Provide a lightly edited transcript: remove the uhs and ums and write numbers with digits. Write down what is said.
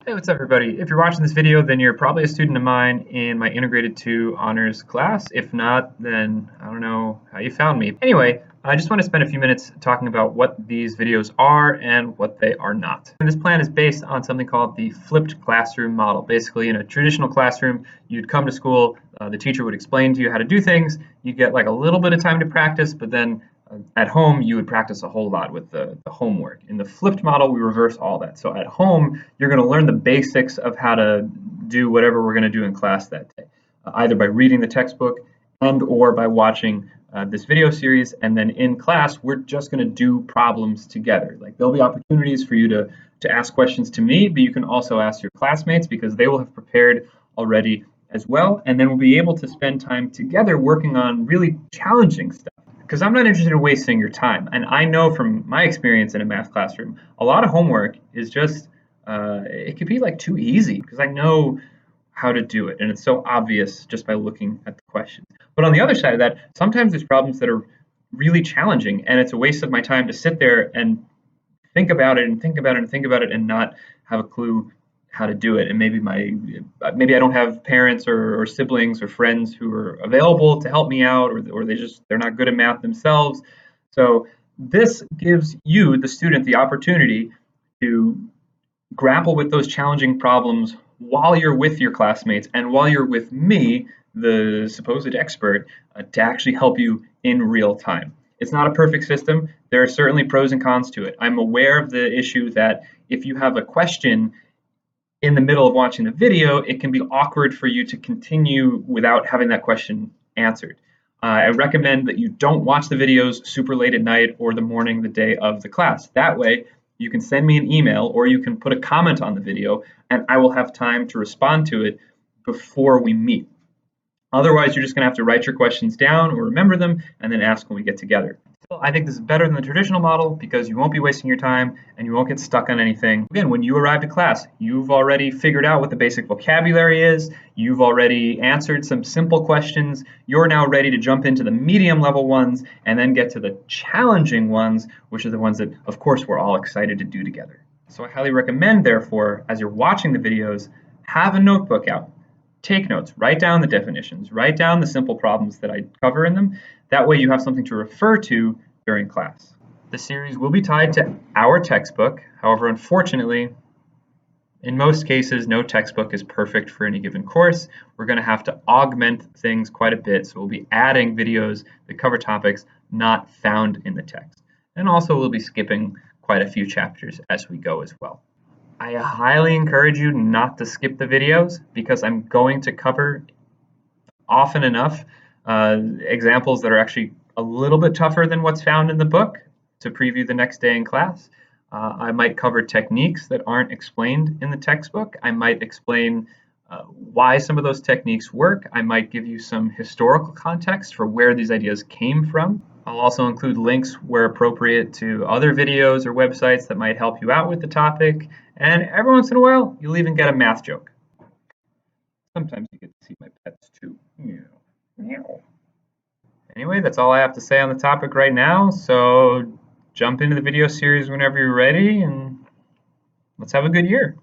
Hey, what's up, everybody? If you're watching this video, then you're probably a student of mine in my Integrated 2 Honors class. If not, then I don't know how you found me. Anyway, I just want to spend a few minutes talking about what these videos are and what they are not. And this plan is based on something called the flipped classroom model. Basically, in a traditional classroom, you'd come to school, the teacher would explain to you how to do things, you get like a little bit of time to practice, but then at home, you would practice a whole lot with the homework. In the flipped model, we reverse all that. So at home, you're going to learn the basics of how to do whatever we're going to do in class that day, either by reading the textbook and or by watching this video series. And then in class, we're just going to do problems together. Like there'll be opportunities for you to ask questions to me, but you can also ask your classmates because they will have prepared already as well. And then we'll be able to spend time together working on really challenging stuff. Because I'm not interested in wasting your time. And I know from my experience in a math classroom, a lot of homework is just, it could be like too easy because I know how to do it. And it's so obvious just by looking at the questions. But on the other side of that, sometimes there's problems that are really challenging and it's a waste of my time to sit there and think about it and think about it and think about it and not have a clue how to do it. And maybe I don't have parents or siblings or friends who are available to help me out, or they're not good at math themselves. So this gives you, the student, the opportunity to grapple with those challenging problems while you're with your classmates and while you're with me, the supposed expert, to actually help you in real time. It's not a perfect system. There are certainly pros and cons to it. I'm aware of the issue that if you have a question in the middle of watching the video, it can be awkward for you to continue without having that question answered. I recommend that you don't watch the videos super late at night or the morning, the day of the class. That way, you can send me an email or you can put a comment on the video and I will have time to respond to it before we meet. Otherwise, you're just going to have to write your questions down or remember them and then ask when we get together. Still, I think this is better than the traditional model because you won't be wasting your time and you won't get stuck on anything. Again, when you arrive to class, you've already figured out what the basic vocabulary is. You've already answered some simple questions. You're now ready to jump into the medium level ones and then get to the challenging ones, which are the ones that, of course, we're all excited to do together. So I highly recommend, therefore, as you're watching the videos, have a notebook out. Take notes, write down the definitions, write down the simple problems that I cover in them. That way you have something to refer to during class. The series will be tied to our textbook. However, unfortunately, in most cases, no textbook is perfect for any given course. We're going to have to augment things quite a bit. So we'll be adding videos that cover topics not found in the text. And also we'll be skipping quite a few chapters as we go as well. I highly encourage you not to skip the videos because I'm going to cover often enough examples that are actually a little bit tougher than what's found in the book to preview the next day in class. I might cover techniques that aren't explained in the textbook. I might explain why some of those techniques work. I might give you some historical context for where these ideas came from. I'll also include links where appropriate to other videos or websites that might help you out with the topic. And every once in a while, you'll even get a math joke. Sometimes you get to see my pets too. Anyway, that's all I have to say on the topic right now. So jump into the video series whenever you're ready and let's have a good year.